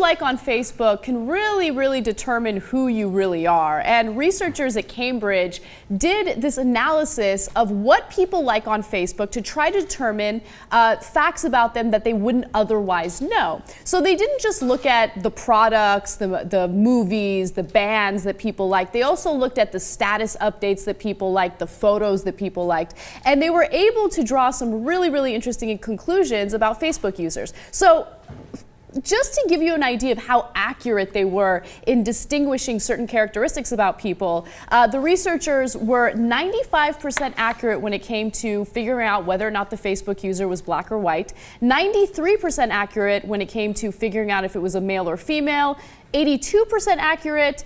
like on Facebook can really determine who you really are. And researchers at Cambridge did this analysis of what people like on Facebook to try to determine facts about them that they wouldn't otherwise know. So they didn't just look at the products, the movies, the bands that people like. They also looked at the status updates that people liked, the photos that people liked, and they were able to draw some really interesting conclusions about Facebook users. So just to give you an idea of how accurate they were in distinguishing certain characteristics about people, the researchers were 95% accurate when it came to figuring out whether or not the Facebook user was black or white, 93% accurate when it came to figuring out if it was a male or female, 82% accurate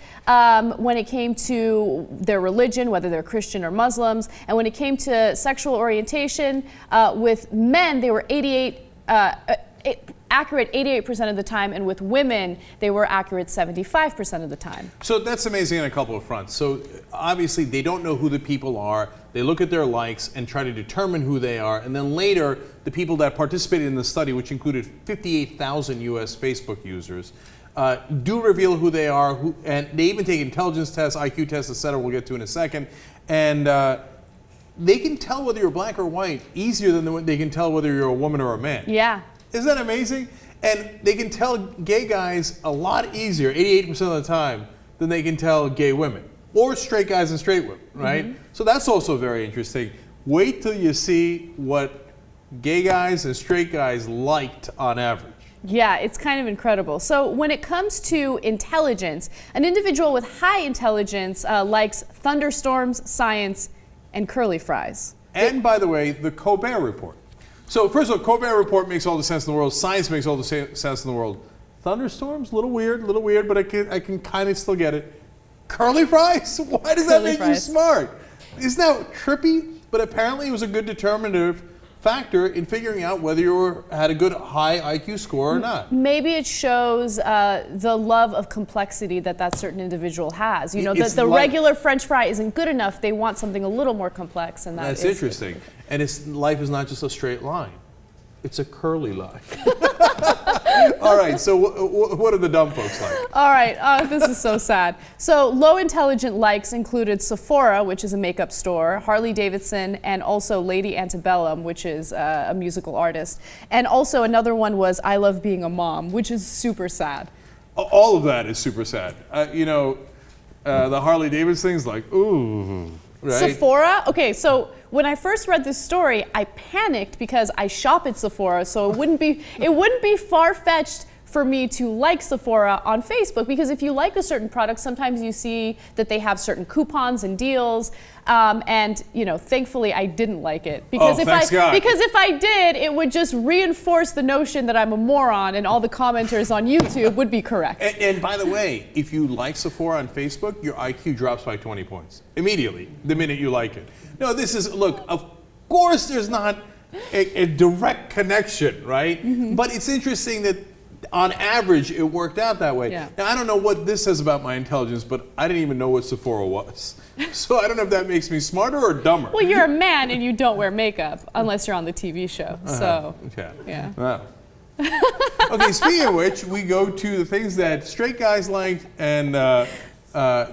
when it came to their religion, whether they're Christian or Muslims, and when it came to sexual orientation, with men they were accurate 88% of the time, and with women, they were accurate 75% of the time. So that's amazing on a couple of fronts. So obviously they don't know who the people are. They look at their likes and try to determine who they are. And then later, the people that participated in the study, which included 58,000 US Facebook users, do reveal who they are. And they even take intelligence tests, IQ tests, etc. We'll get to in a second. And they can tell whether you're black or white easier than they can tell whether you're a woman or a man. Yeah. Isn't that amazing? And they can tell gay guys a lot easier, 88% of the time, than they can tell gay women. Or straight guys and straight women, right? Mm-hmm. So that's also very interesting. Wait till you see what gay guys and straight guys liked on average. Yeah, it's kind of incredible. So when it comes to intelligence, an individual with high intelligence likes thunderstorms, science, and curly fries. And by the way, the Colbert Report. So first of all, Colbert Report makes all the sense in the world. Science makes all the sense in the world. Thunderstorms, a little weird, but I can kind of still get it. Curly fries? Why does that make you smart? Isn't that trippy? But apparently it was a good determinative factor in figuring out whether you had a good high IQ score or not. Maybe it shows the love of complexity that certain individual has. You know, the regular French fry isn't good enough. They want something a little more complex, and that's interesting. And life is not just a straight line. It's a curly line. All right, so what are the dumb folks like? All right, this is so sad. So low intelligent likes included Sephora, which is a makeup store, Harley Davidson, and also Lady Antebellum, which is a musical artist. And also another one was I Love Being a Mom, which is super sad. All of that is super sad. The Harley Davidson thing's like, ooh. Right? Sephora? Okay, so when I first read this story, I panicked because I shop at Sephora, so it wouldn't be far-fetched for me to like Sephora on Facebook, because if you like a certain product, sometimes you see that they have certain coupons and deals, and thankfully I didn't like it, because if I did, it would just reinforce the notion that I'm a moron, and all the commenters on YouTube would be correct. And by the way, if you like Sephora on Facebook, your IQ drops by 20 points immediately the minute you like it. No, look, of course there's not a direct connection, right? Mm-hmm. But it's interesting that on average, it worked out that way. Yeah. Now, I don't know what this says about my intelligence, but I didn't even know what Sephora was. So I don't know if that makes me smarter or dumber. Well, you're a man and you don't wear makeup unless you're on the TV show. So, yeah. Wow. Okay, speaking of which, we go to the things that straight guys like and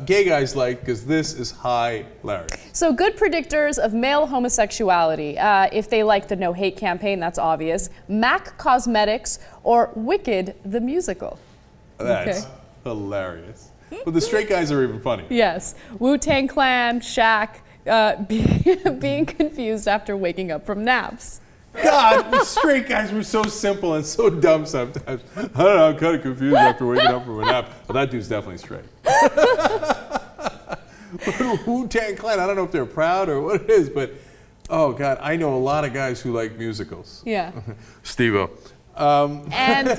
gay guys like, because this is hilarious. So good predictors of male homosexuality. If they like the No Hate campaign, that's obvious. MAC Cosmetics or Wicked the musical. That's hilarious. But the straight guys are even funny. Yes. Wu-Tang Clan, Shaq, being confused after waking up from naps. God, the straight guys were so simple and so dumb sometimes. I don't know, I'm kind of confused after waking up from a nap. But that dude's definitely straight. Wu-Tang Clan, I don't know if they're proud or what it is, but oh God, I know a lot of guys who like musicals. Yeah. Steve-O. And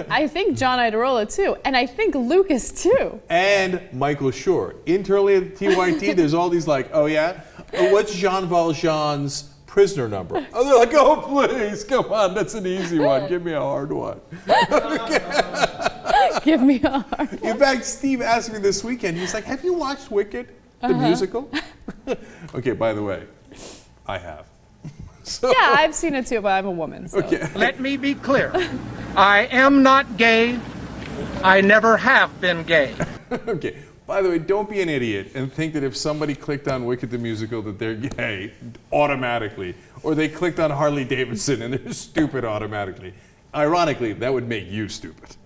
I think John Idarola too, and I think Lucas too. And Michael Schur. Internally at TYT, there's all these like, oh yeah? What's Jean Valjean's prisoner number? Oh, they're like, oh please, come on, that's an easy one. Give me a hard one. Give me a hard one. In fact, Steve asked me this weekend, he's like, have you watched Wicked, the musical? Okay, by the way, I have. So, yeah, I've seen it too, but I'm a woman. So. Okay. Let me be clear. I am not gay. I never have been gay. Okay. By the way, don't be an idiot and think that if somebody clicked on Wicked the Musical that they're gay automatically, or they clicked on Harley Davidson and they're stupid automatically. Ironically, that would make you stupid.